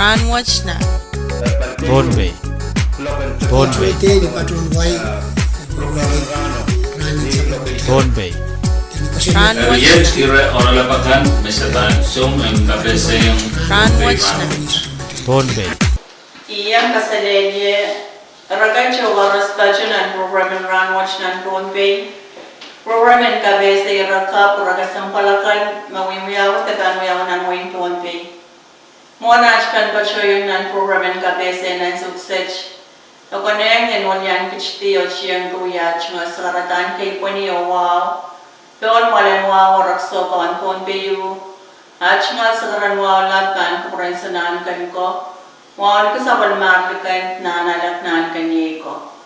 Ranwachna, Bombay, Bombay, Bombay, Yes, ire orang lapakan misalkan sum yang kabese yang Ranwachna, Bombay, Iyan kasalelye ragan chawaras tajunan program Ranwachna Bombay program kabese raka puraga sampalakan mawimiyaw taganwiyaw ng wing Bombay Mona achkan bachoyon nan program kabese nan suksej Okoneng enwalyan kichti o chiyang kuyach nga saratan kay poni o wow Doon malan wow rakso kawan Bombay yu Ach nga sagaran wow laban kapuran sanaan kan ko Wan ko sa balmarlikan na nalaknan kaniya ko.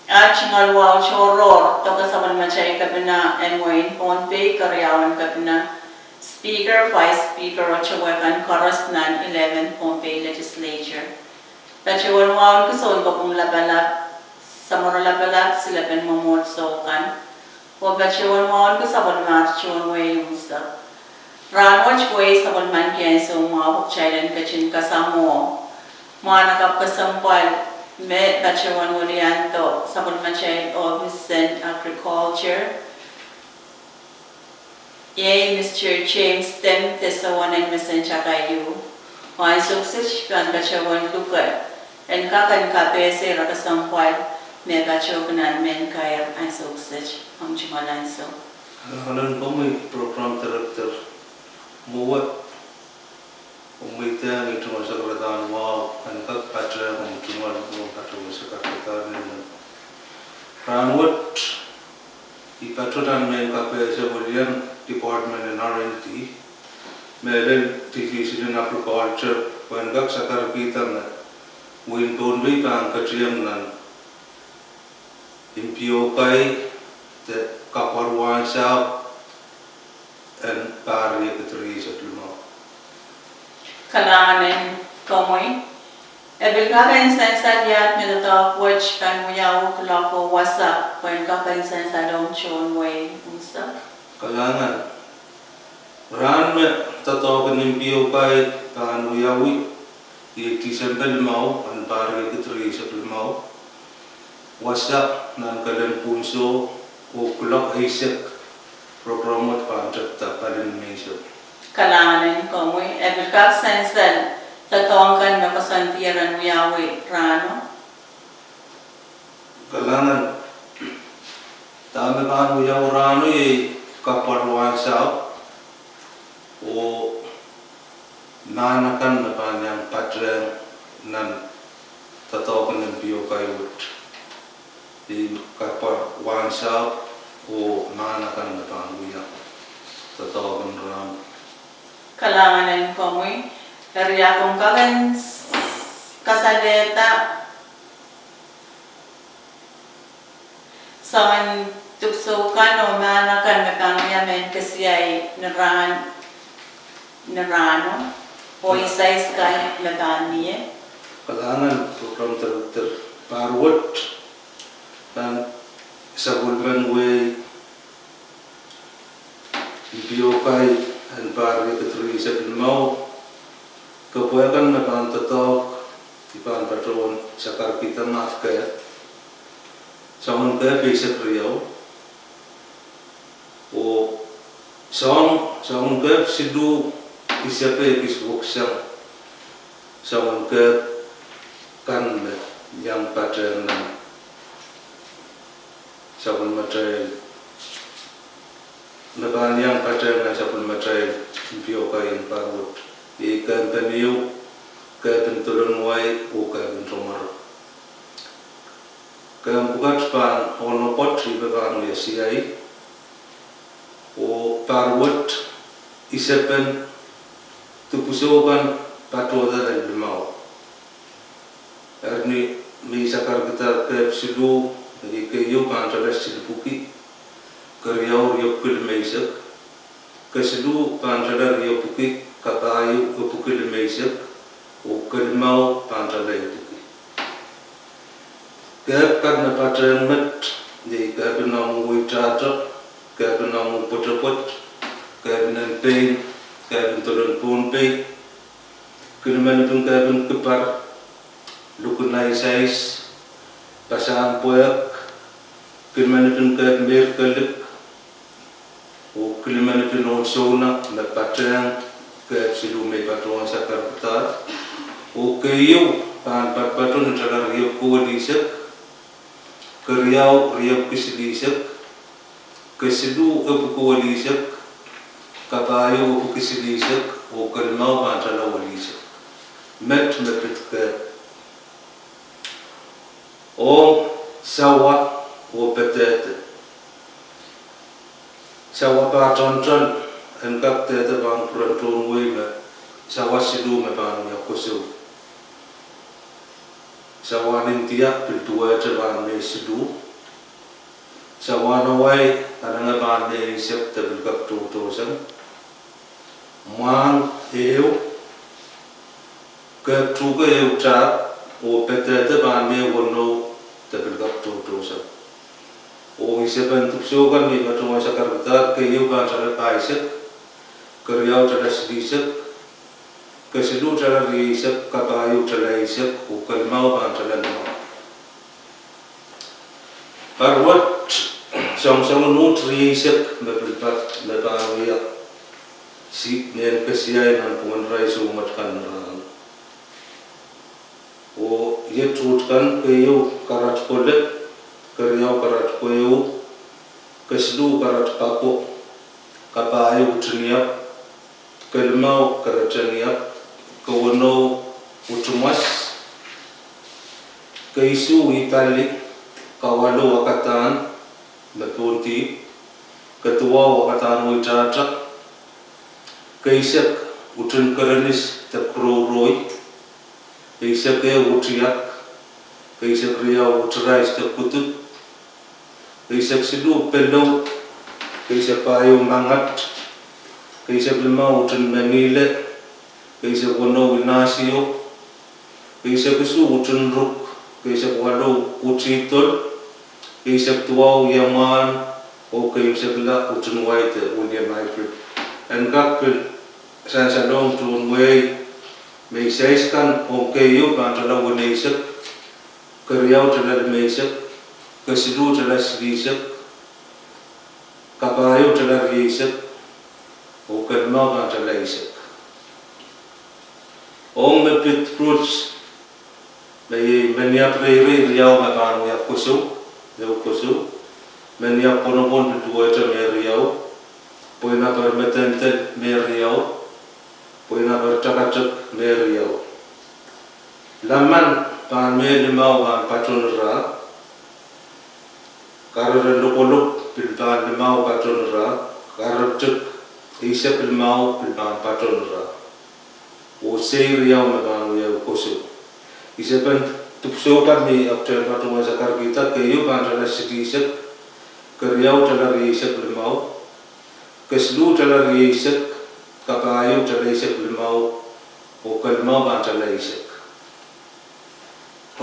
At singal wow choror, to ka sa balmachay ka na enwain Bombay karyawan ka na Speaker, Vice Speaker, o chawakan karasnan 11 Bombay Legislature. Tachiwan wow ko sa ko kung labalak, sa mura labalak sila kan mamorsokan. O bachiwan wow ko sa balmarchiwan way yung sa. Ranwach way sa balman kaya sa umabok chaylan kachin kasamo. Mga nakapasampal, may bachawan ulian to sa balman chay Office and Agriculture. Yay, Mr. James Tem, tesawanan mesensya kayo. Mga sukses kan bachawan lugar. And kakan kapese rakasampal, may bachawanan men kaya ang sukses. Ang chimalan so. Hanan ko may program director. Muat umita itu masa kedatangan wow anak pacar cuma pacar masa kedatangan ini ranwat di pacaran main kafe sebulan department in R&D melen division in agriculture wanggak sakar kita na win Bombay pang kaciam nan impio kai te kaparwan sa and pari ketri sa luma. Kailangan kamoy. Ebil kakainsan sa diat minata watch kan muyaw kulako wasa when kakainsan sa dong chon way unsa. Kailangan ran me tatawag ng piyo kay kan muyawi di December mau an pari ketri sa luma. Wasa nan kalan punso o kulak isek programmat panjat parin meso. Kailangan kamoy. Ebil kakainsan sa tatawangkan na kasantiran muyawi rano. Kailangan tama kan muyaw rano kaparwan sa o nanakan na panyang patren nan tatawakan ng biyo kayo di kaparwan sa o nanakan na panguya tatawakan rano. Kailangan kamoy. Dari akong kagan kasaleta sa tuksukan o manakan mapangayamen kasi ay narano o isais ka lagani Kailangan program terparwat dan sa bulman way biyo kay ang pari ketri sa mau kebanyakan makan tetok di pan patron sakar kita maaf kaya saman kaya bisa kriau o saman kaya sidu isiape isbuk saman kaya kan yang patron saman materi naban yang patron saman materi biyo kaya parwat ikan peniu ke pentulun wai o ke pentomar ke bukat pan ono pot ribevan ya siai o parwat isepen tupusokan patoda dan demau erni mi sakar kita ke sidu ke yu kan tada sidupuki keryau riok kul meisak ke sidu kan tada riok puki katayu ke pukul meisek o kelmau pantalai puki ke karena patren met di ke benang witata ke benang potopot ke benang pain ke bentolon Bombay ke Kilman pun kepar lukunai sais pasang poyak kilman pun mer kelik o kilman pun on sona na patang ke silu me patron sakar putar o keyo pan patron jagar riap ko disak keriau riap kisidisak kesidu ko disak kapayo ko kisidisak o kalmau pan jala walisak met ke o sawa o petete sawa patron en kapte bang pronton wema sawa sidu me bang ya kosu sawa nintia piltua bang me sidu sawa nawai ananga bang me sep tabel kap to sang mang eu ke tuga eu cha o petete bang me wono tabel kap to sang o isepan tupso kan me patong sakar betar ke eu bang sala paisek keriau cara sedisek kesedu cara riisek kapayu cara isek ukal mau bang cara mau parwat song nutrisek mebelpat mebawiya si men kesiai nan puan rai sumat kan o yetrut kan keyu karat kolek keriau karat koyu kesedu karat kapo kapayu triniap kelmau karataniap kawono utumas kaisu itali kawalo wakatan nakunti ketua wakatan witata kaisak utun karanis takroroi kaisak ke utiak kaisak ria utrais takutut kaisak sidu pelo kaisak payo mangat kaisak lemau utun manile kaisak wono winasio kaisak kesu utun ruk kaisak walo utitol kaisak tuau yaman o kaisak la utun waite William Hybrid and kakpil sansalong tuun way may saiskan o kayo pantala winaisak kariyaw tala maisak kasidu tala sidisak kapayo tala riisak o kalma kan tala isak ong mepit fruits may manyap riri riyaw mapano ya kusu manyap ponopon pituwa ta may riyaw poina permetente may riyaw poina percakacak may riyaw laman pan may limaw kan patron ra kararendo kolok pilpan limaw patron ra karacak isap ilmau pilpan patron ra o sei riau magang ya kosu isapan tupso kan ni apter patron sakar kita kayu kan tala sidisak keriau tala riisak ilmau keslu tala riisak kapayu tala isak ilmau o kalmau kan tala isak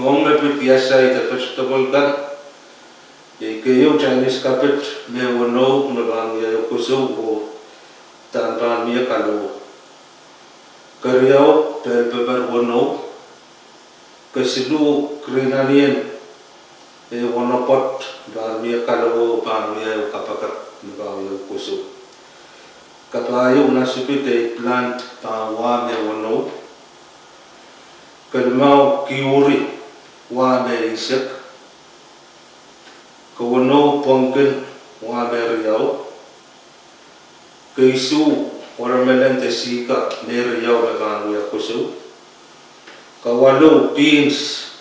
ong lepit biasa ita festival kan ye kayu Chinese kapit me wono magang ya kosu o tanpa mia kalau keriau dari beber wono kesidu kerinanian wono pot dan mia kalau bang mia kapakat bang mia kusu kapayu nasipi te plant tawa mia wono kelmau kiuri wa me isak kawono pongken wa me riau kaisu watermelon tesika mer yaw magan ya kusu kawalo beans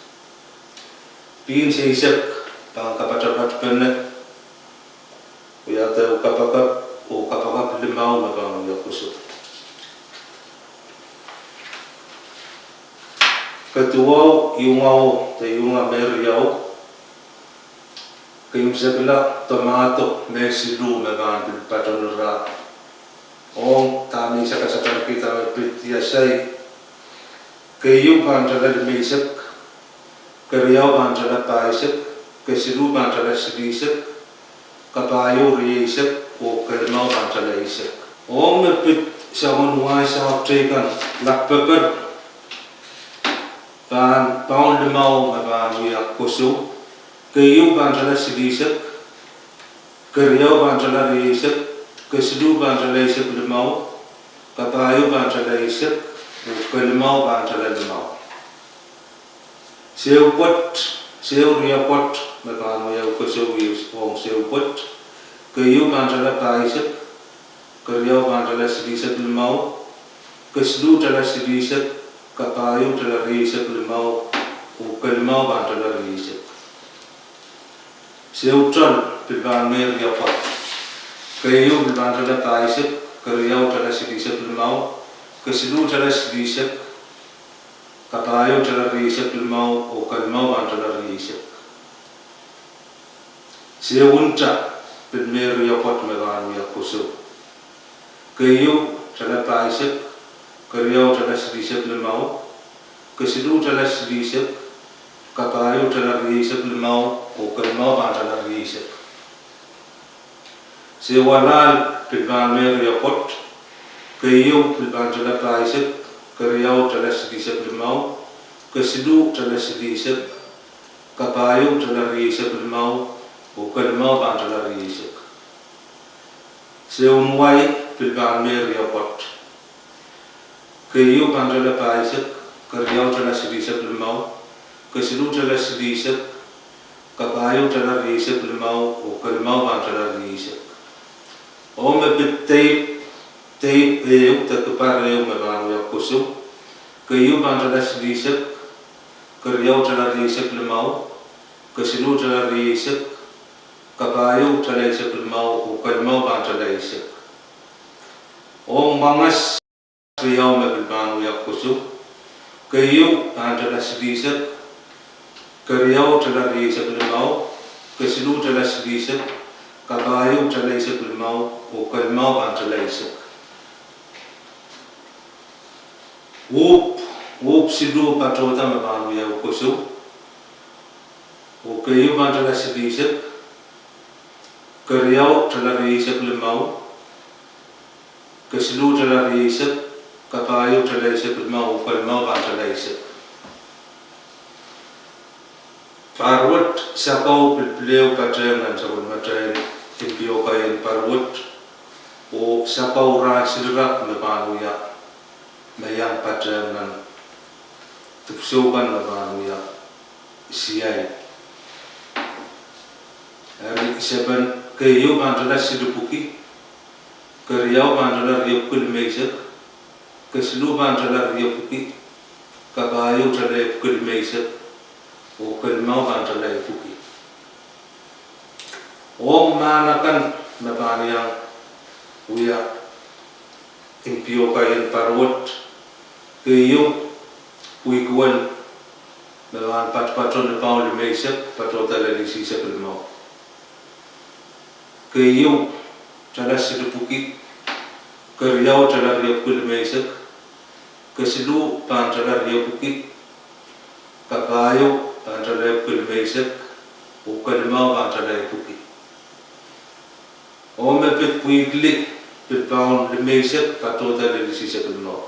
isak pang kapacapat penne uyata kapakap limau magan ya kusu ketua yungau te yunga mer yaw kayumsakla tomato mesilu magan bil patonra ong tami sakasakar kita mepit yasai kayu bantala misak keriau bantala paisak kesilu bantala sidisak kapayu riisak o kelmau bantala isak ong mepit saman wai sa tekan lakpekar ban pound mau ma ban wi akosu ke yu ban jala sidisek ke riau ban jala risek ke sidu ban jala isek lemau ka payu ban jala isek ke lemau ban jala lemau seu pot seu ria pot ma ban wi akosu wi ong seu pot ke yu ban jala pa isek ke riau ban jala sidisek lemau ke sidu jala sidisek ka payu jala risek lemau ke lemau ban jala risek seu tron pilban mer ya pot kayu pilban jala taisek karyau jala sidisek lemau kesidu jala sidisek kapayu jala risek lemau o kalmau ban jala risek seu unta pilmer ya pot megan ya kusu kayu jala taisek karyau jala sidisek lemau kesidu jala sidisek kapayu jala risek lemau o kalmau ban jala risek sewalal pilban mer ya pot kayu pilban jala taisek karyau jala sidisek lemau kesidu jala sidisek kapayu jala risek lemau o kalmau ban jala risek sewunwai pilban mer ya pot kayu ban jala taisek karyau jala sidisek lemau kesidu jala sidisek kapayu jala risek lemau o kalmau ban jala risek o me bitei tei eu ta kapare eu me ban ya kusu kayu ban jala sidisek karyau jala risek lemau kesidu jala risek kapayu jala risek lemau o kalmau ban jala risek o mangas riau me ban ya kusu kayu ban jala sidisek karyau jala risek lemau kesidu jala sidisek kapayu jala risek lemau o kalmau ban jala risek Wup sidu patrota me ban ya kusu o kayu ban jala sidisek karyau jala risek lemau kesidu jala risek kapayu jala risek lemau o kalmau ban jala risek parwat sakau pilpleu patren dan sabun matren timpio kain parwat o sakau ra sidrak me ban ya mayang patren dan tupsukan me ban ya siai hari seban kayu ban jala sidupuki karyau ban jala riupul meisek kesidu ban jala riupuki kapayu jala riupul meisek o kalmau ban jala riupuki o manakan me ban yang uya impio kain parwat kayu uiguan me ban patron de paul meisek patrota la lisisek lemau kayu jala sidupuki karyau jala riupul meisek kesidu ban jala riupuki kapayu ban jala riupul meisek o kalmau ban jala riupuki o me pet puigli pet paun le meisek patrota la lisisek lemau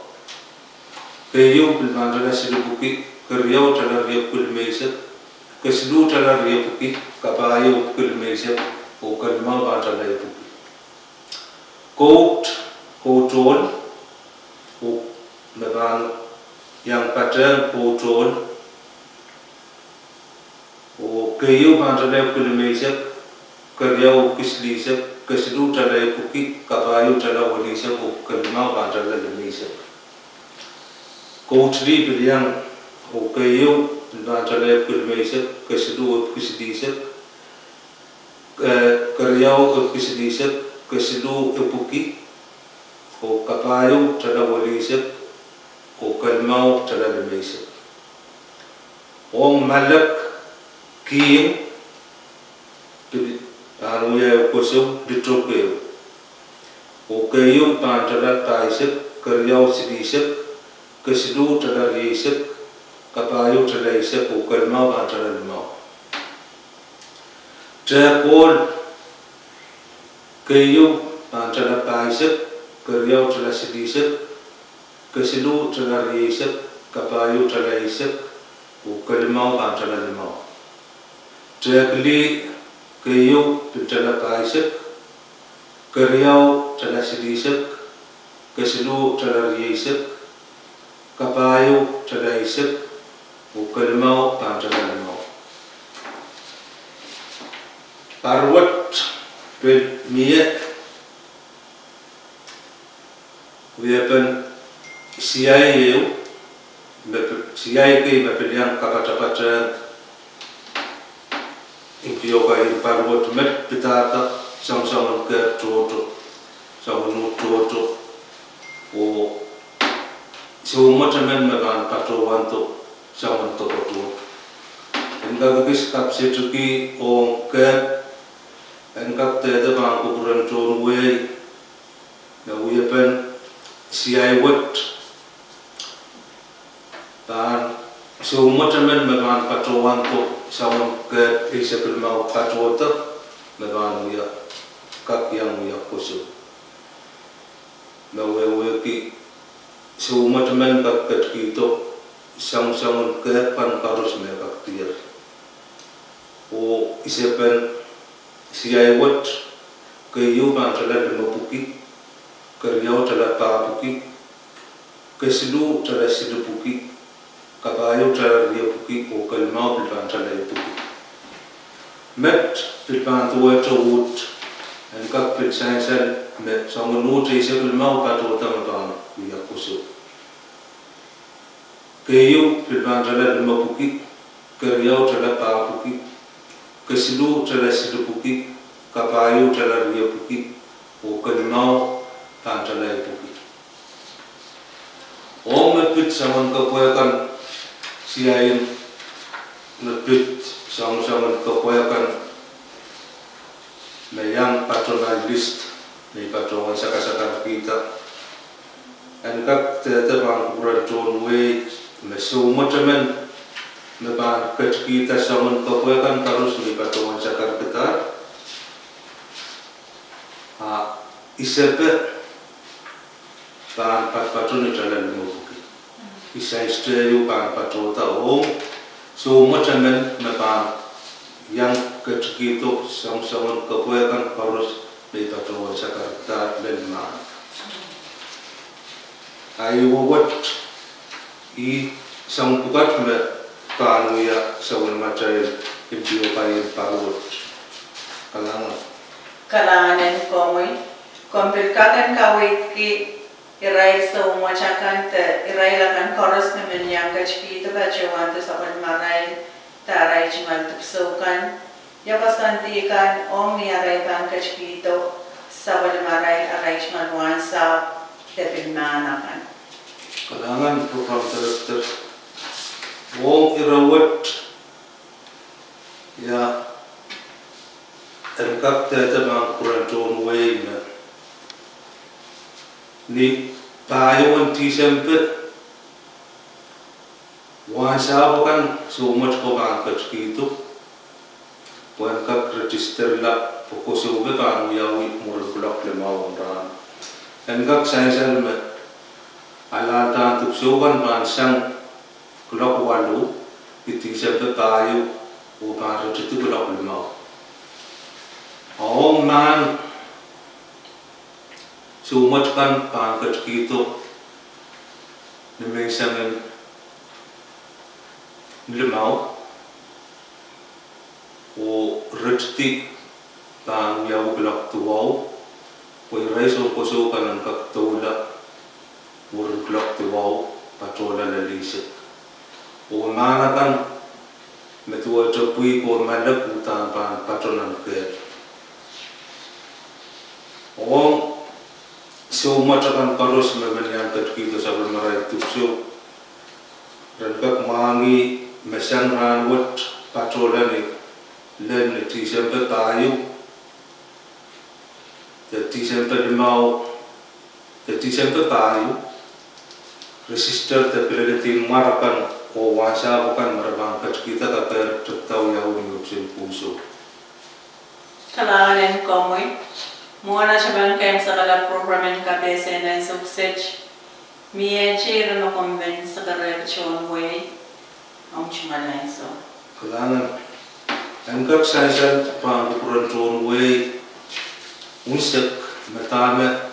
kayu ban jala sidupuki karyau jala riupul meisek kesidu jala riupuki kapayu riupul meisek o kalmau ban jala riupuki Koutron o me ban yang patren koutron o kayu ban jala riupul meisek karyau kislisek kesidu jala riupuki kapayu jala walisek o kalmau ban jala meisek Koutri biliang o kayu ban jala riupul meisek kesidu kislisek karyau kislisek kesidu epuki o kapayu jala walisek o kalmau jala meisek o malak kiing anu ya kusu ditropeu o kayu ban jala taisek karyau sidisek kesidu jala risek kapayu jala isek o kalmau ban jala lemau Trapol kayu ban jala taisek karyau jala sidisek kesidu jala risek kapayu jala isek o kalimau pantala limau trekli kayu pintala kaisek keriau tala sidisek kesilu tala riesek kapayu tala isek o kalimau pantala limau parwat pel mie Weapon CIA ke bapelian kapata impioka in parwat met pitata sang-sangan ke toto sangan toto o sumata men magan pato wanto sangan toto enga gis kapsetuki o ke engkap tete bang kuburan ton we na weapon CIA wat dan sumatamen magan patuan to sama ke isapil mau patuota magan ya kak yang ya koso na wewe ki sumatamen kak kito sang-sangan ke pan karus me kak tiar o isapen CIA wat ke yu ban tala mapuki Keriau tala papuki, kesilu tala sidu puki, kabayo tala ria puki, o kalimau pilpan tala puki. Met pilpan tuwa tawut, en kak pil sainsan, met sangu nuti isa kalimau pato tamapan kuya kusu. Keriau pilpan tala lima puki, keriau tala papuki, kesilu tala sidu puki, kabayo tala ria puki, o kalimau Tantala puki. Mepit saman kepoyakan siain mepit saman kepoyakan meyang patronal list ni patrongan saka-saka kita. Engkak tete bang kuburan ton we mesu motemen meban ket kita saman kepoyakan karus ni patrongan saka kita. Isepe pan patron jalan mubuki isa isteu pan patota so motamen na pan yang ketkito sang-sangan kepoyakan Paulus di patron Jakarta lemma ayu wat I sang pukat me panu ya sawan material impio pair parut kalangan komoi kompilkakan kawit ki Irai sa umacakan te irai lakan koros naman yang kachpito ba jawan te saban maray taray chimal tupsukan yapasan tikan om ni aray pan kachpito saban maray aray chimal wansa tepin manakan. Kalangan program director wong irawat ya engkap tete bang kuranton way na ni payo ti sempe wansa bukan sumat ko bang kito wan kap register la fokus ube kan yawi murul kulak le mawon engkap sainsan me ala ta tuk soban ban sang kulak walu iti sempe payo o ban register kulak le maw man sumat kan pangkat kito nimengsangan nilemau o reti pang yaw belak tuwaw o ireso koso kanan kak tawla urun belak tuwaw patola lalisa o manakan metuwa tapui ko malak utan pan patolan ke so matakan paros memang kita sabar marai tupso dan kak mangi mesang ranwat patrolan ni len ti sempe tayu ti sempe mau ti sempe tayu resistor te peleti marakan o wasa bukan merabang kat kita kaper tahu ya uni opsi puso Kalangan komoi Mwana shaban kaim sakala programin kabese na suksech miye chiro no convince sakala chon way ang chimalay so. Kailangan ang kaksansan pangkukuran tuon way unsak matame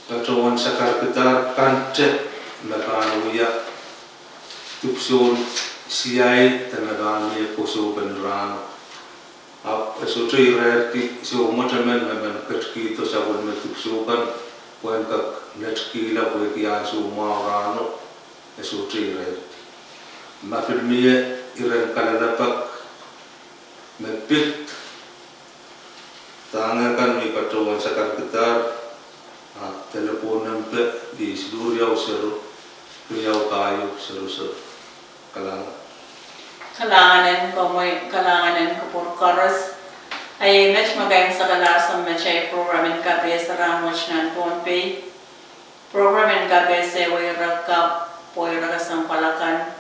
katawan sa karkitar kante nakanuya tupson siyay tanagami puso benrano ap esoto irati so matamen naman katkito sa wan matupsukan wan kak netkila ko kiasu maurano esoto irati mafilmiye iran kalalapak mepit tangakan mi katawan sa karkitar teleponan pe di seluruh seru riau kayu seru kalang Kalanganan ko por karas ay match magayang sa kalasang matchay programin kabe sa rangoch ng Pohnpei programin kabe sa wayrakap poyrakasang palakan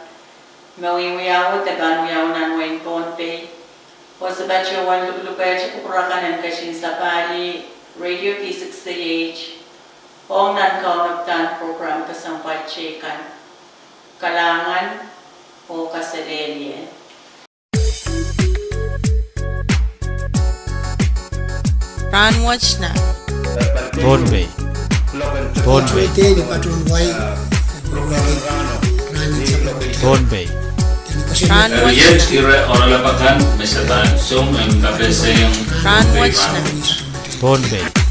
mawiwiyaw taganwiyaw ng wain Pohnpei o sa batyo wan luglugay sa kukurakanan kasing sa Pali Radio P68 o nan kaunagtan program kasang patchekan kalangan o kasalelye. Ranwatch na. Pohnpei. Pohnpei. Ite ni patun wai Pohnpei. Ranwatch Yet na. ire oralapakan mesatan sum en kabese yung Ranwatch na. Pohnpei.